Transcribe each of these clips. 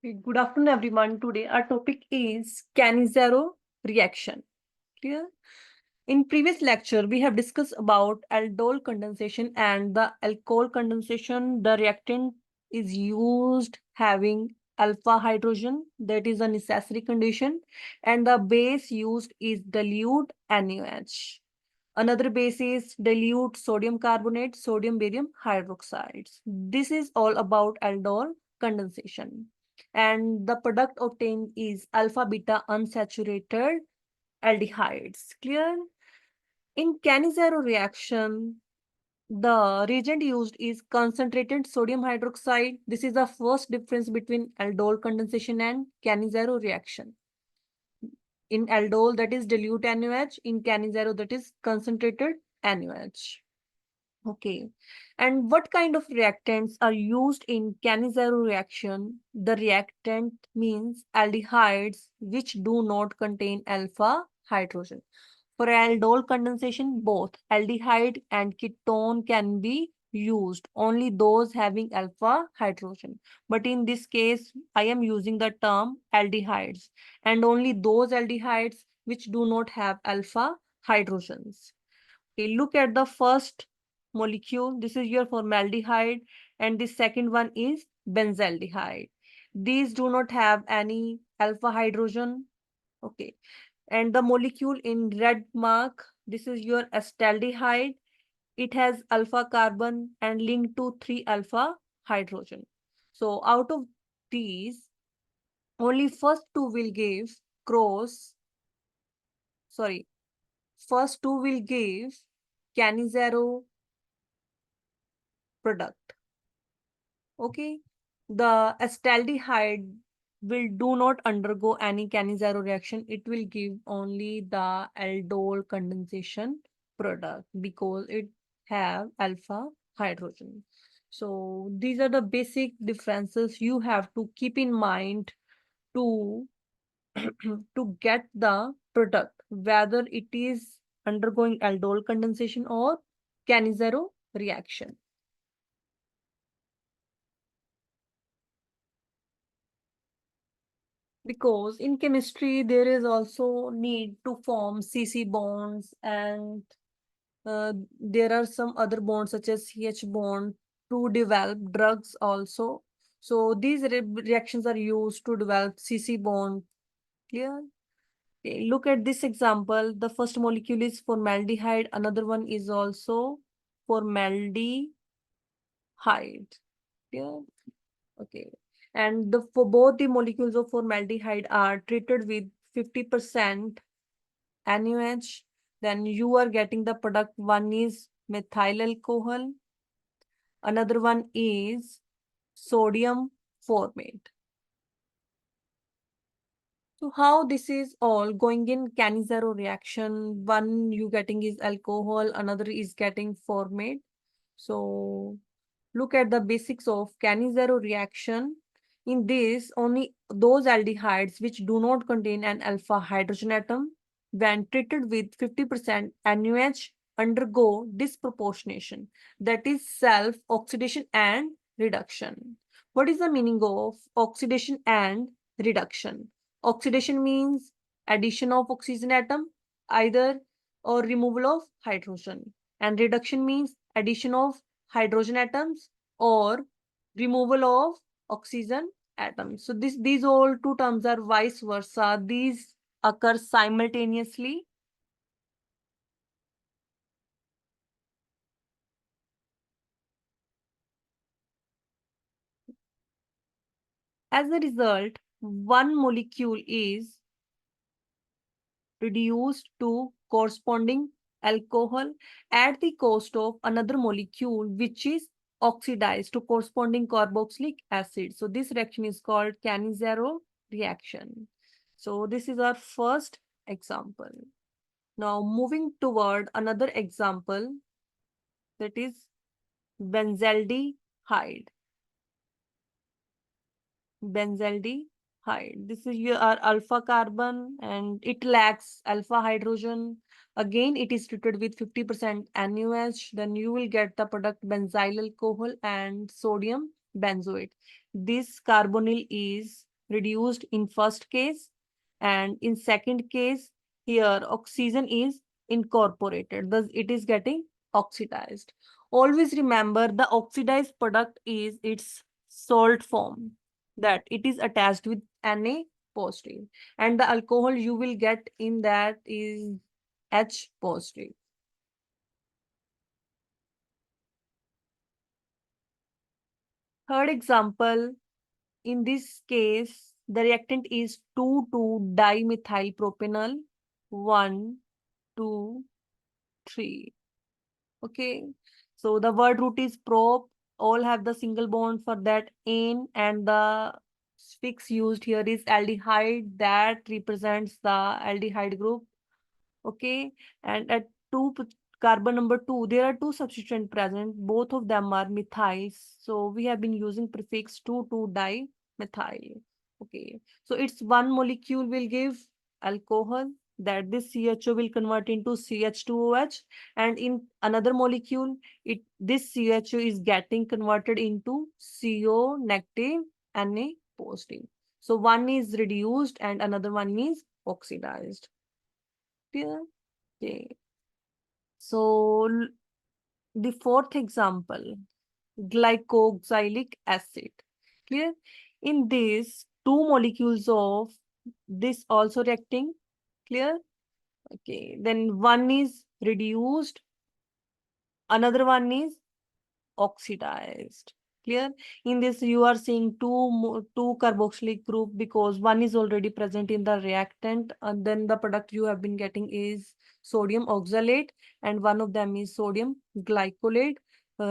Good afternoon, everyone. Today, our topic is Cannizzaro reaction. Clear? In previous lecture, we have discussed about aldol condensation and the alcohol condensation. The reactant is used having alpha hydrogen, that is a necessary condition, and the base used is dilute NaOH. Another base is dilute sodium carbonate, sodium barium hydroxides. This is all about aldol condensation. And the product obtained is alpha beta unsaturated aldehydes. Clear? In Cannizzaro reaction, the reagent used is concentrated sodium hydroxide. This is the first difference between aldol condensation and Cannizzaro reaction. In aldol, that is dilute NaOH. In Cannizzaro, that is concentrated NaOH. Okay. And what kind of reactants are used in Cannizzaro reaction? The reactant means aldehydes which do not contain alpha hydrogen. For aldol condensation, both aldehyde and ketone can be used, only those having alpha hydrogen. But in this case, I am using the term aldehydes and only those aldehydes which do not have alpha hydrogens. Okay, look at the first molecule. This is your formaldehyde, and the second one is benzaldehyde. These do not have any alpha hydrogen. Okay, and the molecule in red mark, this is your acetaldehyde. It has alpha carbon and linked to 3 alpha hydrogen. So out of these, only first two will give cross, sorry, first two will give Cannizzaro product. Okay, the acetaldehyde will do not undergo any Cannizzaro reaction. It will give only the aldol condensation product because it have alpha hydrogen. So these are the basic differences you have to keep in mind to to get the product, whether it is undergoing aldol condensation or Cannizzaro reaction. Because in chemistry there is also need to form CC bonds, and there are some other bonds such as CH bond to develop drugs also. So these reactions are used to develop CC bond. Clear? Okay, look at this example. The first molecule is formaldehyde. Another one is also formaldehyde. Clear? Okay. And for both the molecules of formaldehyde are treated with 50% NaOH, then you are getting the product. One is methyl alcohol, another one is sodium formate. So how this is all going in Cannizzaro reaction? One you getting is alcohol, another is getting formate. So look at the basics of Cannizzaro reaction. In this, only those aldehydes which do not contain an alpha hydrogen atom, when treated with 50% NaOH, undergo disproportionation, that is self-oxidation and reduction. What is the meaning of oxidation and reduction? Oxidation means addition of oxygen atom, either or removal of hydrogen. And reduction means addition of hydrogen atoms or removal of oxygen atoms. So these all two terms are vice versa. These occur simultaneously. As a result, one molecule is reduced to corresponding alcohol at the cost of another molecule which is oxidized to corresponding carboxylic acid. So this reaction is called Cannizzaro reaction. So this is our first example. Now moving toward another example, that is benzaldehyde. Benzaldehyde. This is your alpha carbon and it lacks alpha hydrogen. Again, it is treated with 50% NaOH. Then you will get the product benzyl alcohol and sodium benzoate. This carbonyl is reduced in first case, and in second case, here oxygen is incorporated, thus it is getting oxidized. Always remember the oxidized product is its salt form, that it is attached with Na positive, and the alcohol you will get in that is H positive. Third example, in this case, the reactant is 2,2-dimethylpropanol, 1, 2, 3. Okay. So the word root is prop. All have the single bond for that ane, and the suffix used here is aldehyde, that represents the aldehyde group. Okay. And at carbon number 2, there are two substituents present. Both of them are methyls. So we have been using prefix 2,2-dimethyl. Okay. So it's one molecule will give alcohol, that this CHO will convert into CH2OH, and in another molecule, this CHO is getting converted into CO negative Na positive. So one is reduced and another one is oxidized. Clear? Okay. So the fourth example, glycoxylic acid. Clear? In this, two molecules of this also reacting. Clear? Okay. Then one is reduced, another one is oxidized. Clear? In this, you are seeing two carboxylic group because one is already present in the reactant, and then the product you have been getting is sodium oxalate, and one of them is sodium glycolate,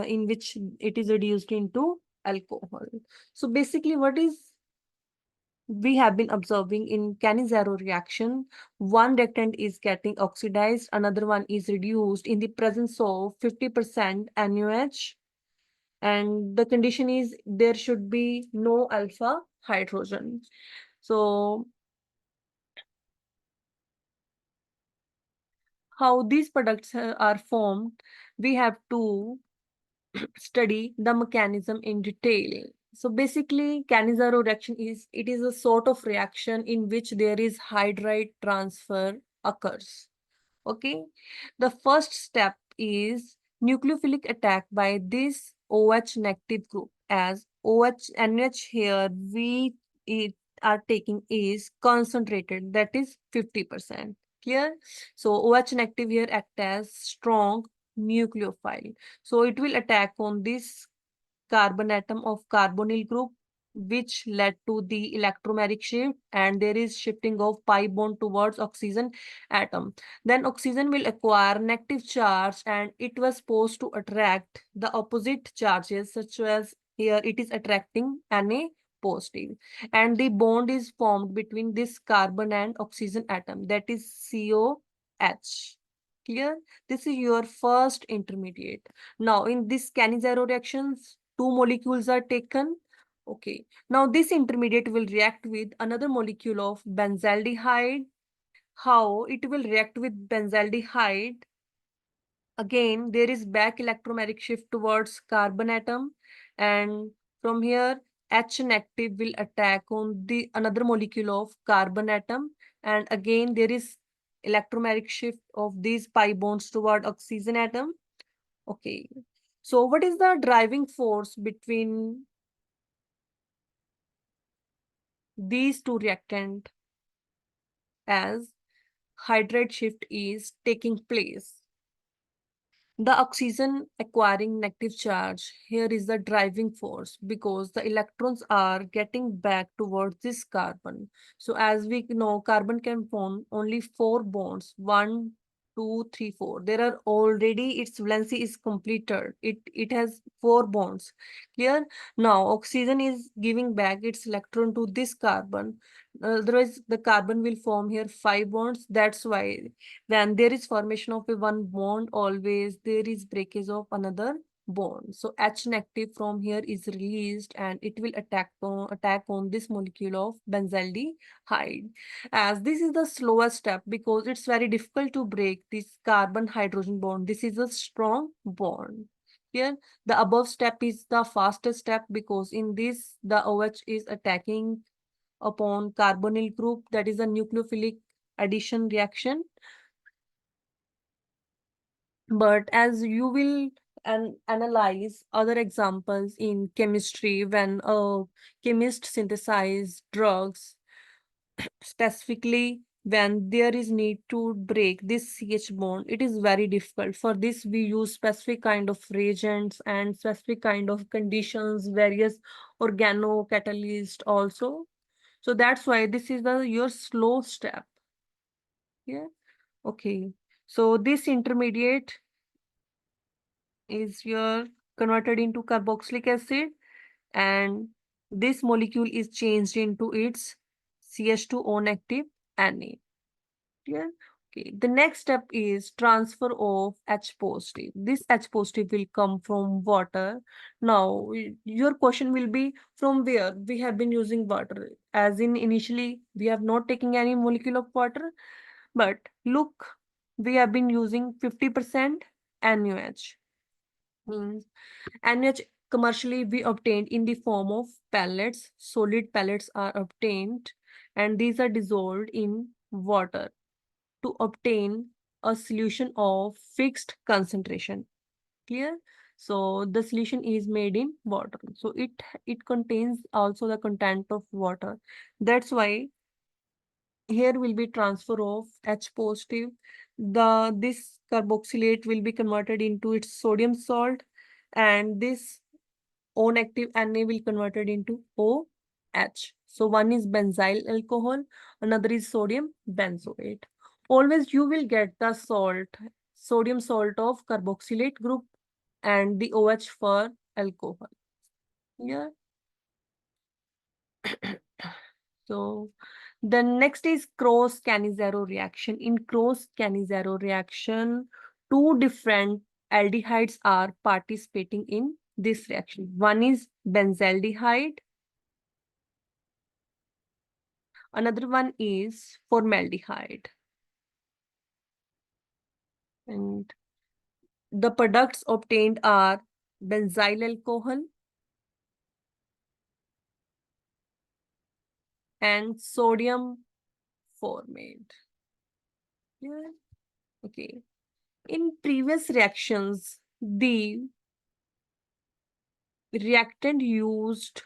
in which it is reduced into alcohol. So basically, what is we have been observing in Cannizzaro reaction, one reactant is getting oxidized, another one is reduced in the presence of 50% NaOH, and the condition is there should be no alpha hydrogen. So how these products are formed, we have to study the mechanism in detail. So basically, Cannizzaro reaction is a sort of reaction in which there is hydride transfer occurs. Okay. The first step is nucleophilic attack by this OH negative group, as OH NH here we are taking is concentrated, that is 50%. Clear? So OH negative here act as strong nucleophile. So it will attack on this carbon atom of carbonyl group, which led to the electromeric shift, and there is shifting of pi bond towards oxygen atom. Then oxygen will acquire negative charge, and it was supposed to attract the opposite charges, such as here it is attracting Na positive, and the bond is formed between this carbon and oxygen atom, that is COH. Clear? This is your first intermediate. Now in this Cannizzaro reactions, two molecules are taken. Okay. Now this intermediate will react with another molecule of benzaldehyde. How it will react with benzaldehyde? Again, there is back electromeric shift towards carbon atom, and from here H negative will attack on the another molecule of carbon atom, and again there is electromeric shift of these pi bonds toward oxygen atom. Okay. So what is the driving force between these two reactant as hydride shift is taking place? The oxygen acquiring negative charge here is the driving force because the electrons are getting back towards this carbon. So as we know, carbon can form only 4 bonds, 1, 2, 3, 4. There are already its valency is completed. It has 4 bonds. Clear? Now oxygen is giving back its electron to this carbon. Otherwise, the carbon will form here 5 bonds. That's why when there is formation of a one bond, always there is breakage of another bond. So H negative from here is released, and it will attack on this molecule of benzaldehyde. As this is the slowest step because it's very difficult to break this carbon hydrogen bond. This is a strong bond. Here, the above step is the fastest step because in this the OH is attacking upon carbonyl group, that is a nucleophilic addition reaction. But as you will analyze other examples in chemistry, when a chemist synthesize drugs, specifically when there is need to break this CH bond, it is very difficult. For this, we use specific kind of reagents and specific kind of conditions, various organocatalyst also. So that's why this is your slow step. Yeah. Okay. So this intermediate is your converted into carboxylic acid, and this molecule is changed into its CH2O negative Na. Yeah. Okay. The next step is transfer of H positive. This H positive will come from water. Now, your question will be from where we have been using water. As in initially, we have not taken any molecule of water, but look, we have been using 50% NaOH. Means NaOH commercially we obtained in the form of pellets. Solid pellets are obtained, and these are dissolved in water to obtain a solution of fixed concentration. Clear? So the solution is made in water. So it contains also the content of water. That's why here will be transfer of H positive. This carboxylate will be converted into its sodium salt, and this O negative Na will converted into OH. So one is benzyl alcohol, another is sodium benzoate. Always you will get the sodium salt of carboxylate group and the OH for alcohol. Yeah. So the next is cross Cannizzaro reaction. In cross Cannizzaro reaction, two different aldehydes are participating in this reaction. One is benzaldehyde, another one is formaldehyde. And the products obtained are benzyl alcohol and sodium formate. Yeah. Okay. In previous reactions, the reactant used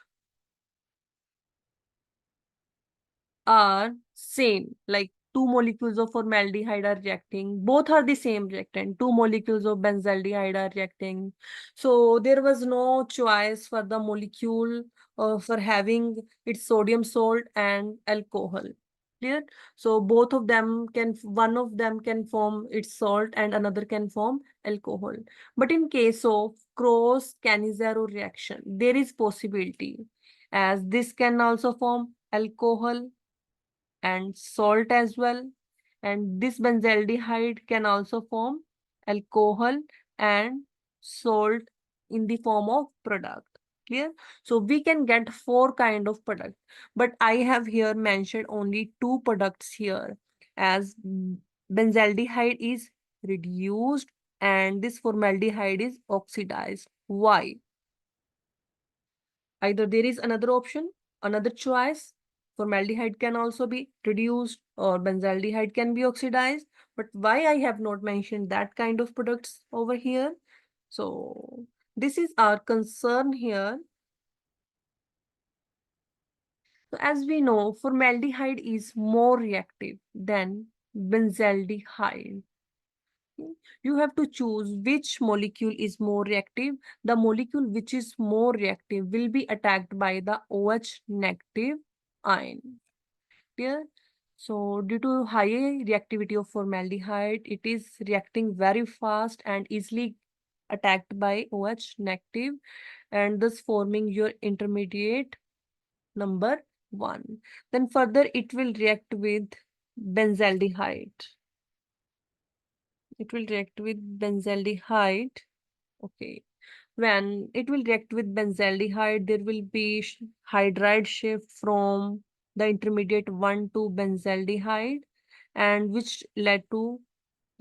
are same, like two molecules of formaldehyde are reacting. Both are the same reactant. Two molecules of benzaldehyde are reacting. So there was no choice for the molecule for having its sodium salt and alcohol. Clear? So both of them one of them can form its salt and another can form alcohol. But in case of cross Cannizzaro reaction, there is possibility, as this can also form alcohol and salt as well. And this benzaldehyde can also form alcohol and salt in the form of product. Clear? So we can get four kind of product, but I have here mentioned only two products here, as benzaldehyde is reduced and this formaldehyde is oxidized. Why? Either there is another option, another choice. Formaldehyde can also be reduced or benzaldehyde can be oxidized. But why I have not mentioned that kind of products over here? So this is our concern here. So as we know, formaldehyde is more reactive than benzaldehyde. You have to choose which molecule is more reactive. The molecule which is more reactive will be attacked by the OH negative ion. Clear? So due to high reactivity of formaldehyde, it is reacting very fast and easily attacked by OH negative, and thus forming your intermediate number 1. Then further it will react with benzaldehyde. It will react with benzaldehyde. Okay. When it will react with benzaldehyde, there will be hydride shift from the intermediate 1 to benzaldehyde, and which led to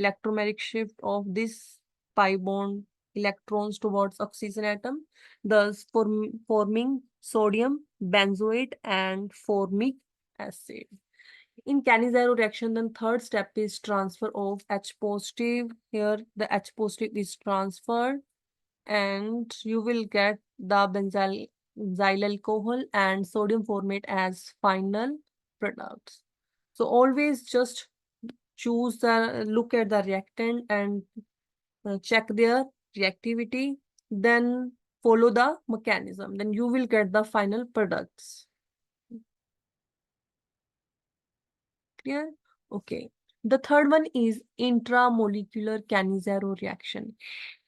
electromeric shift of this pi bond electrons towards oxygen atom, thus forming sodium benzoate and formic acid. In Cannizzaro reaction, then third step is transfer of H positive. Here the H positive is transferred and you will get the benzyl alcohol and sodium formate as final products. So always just choose the look at the reactant and check their reactivity, then follow the mechanism, then you will get the final products. Clear? Okay. The third one is intramolecular Cannizzaro reaction.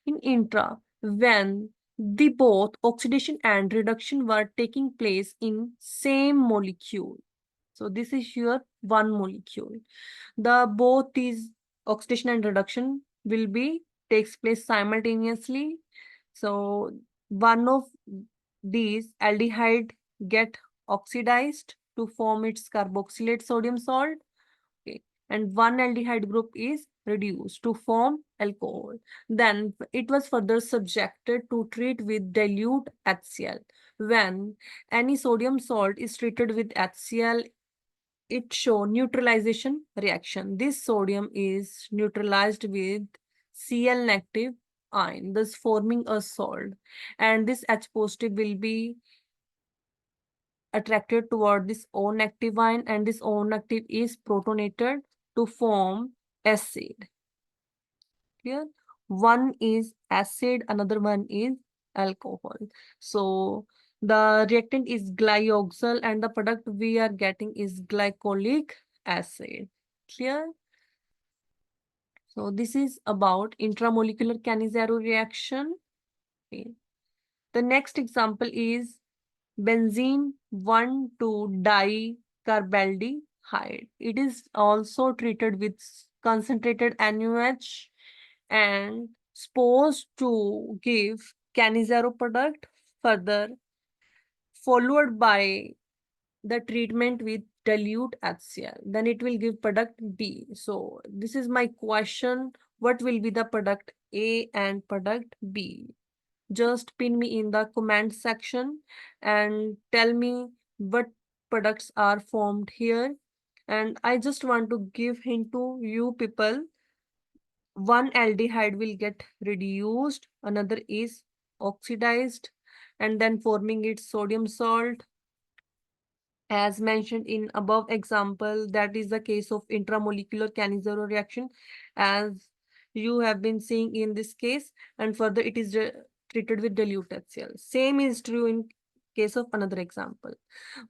In intra, when the both oxidation and reduction were taking place in same molecule. So this is your one molecule. The both these oxidation and reduction will be takes place simultaneously. So one of these aldehyde get oxidized to form its carboxylate sodium salt. Okay. And one aldehyde group is reduced to form alcohol. Then it was further subjected to treat with dilute HCl. When any sodium salt is treated with HCl, it show neutralization reaction. This sodium is neutralized with Cl negative ion, thus forming a salt. And this H positive will be attracted toward this O negative ion, and this O negative is protonated to form acid. Clear? One is acid, another one is alcohol. So the reactant is glyoxal and the product we are getting is glycolic acid. Clear? So this is about intramolecular Cannizzaro reaction. Okay. The next example is benzene 1,2-dicarbaldehyde. It is also treated with concentrated NaOH and supposed to give Cannizzaro product, further followed by the treatment with dilute HCl. Then it will give product B. So this is my question. What will be the product A and product B? Just pin me in the comment section and tell me what products are formed here. And I just want to give hint to you people. One aldehyde will get reduced, another is oxidized, and then forming its sodium salt. As mentioned in above example, that is the case of intramolecular Cannizzaro reaction, as you have been seeing in this case, and further it is treated with dilute HCl. Same is true in case of another example.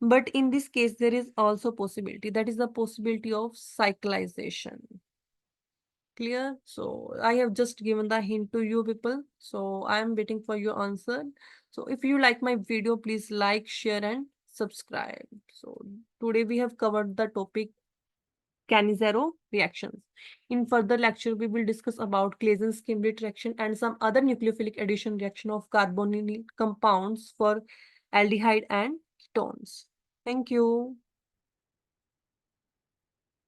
But in this case, there is also possibility, that is the possibility of cyclization. Clear? So I have just given the hint to you people. So I am waiting for your answer. So if you like my video, please like, share and subscribe. So today we have covered the topic Cannizzaro reactions. In further lecture, we will discuss about Claisen-Skimlet reaction and some other nucleophilic addition reaction of carbonyl compounds for aldehyde and ketones. Thank you.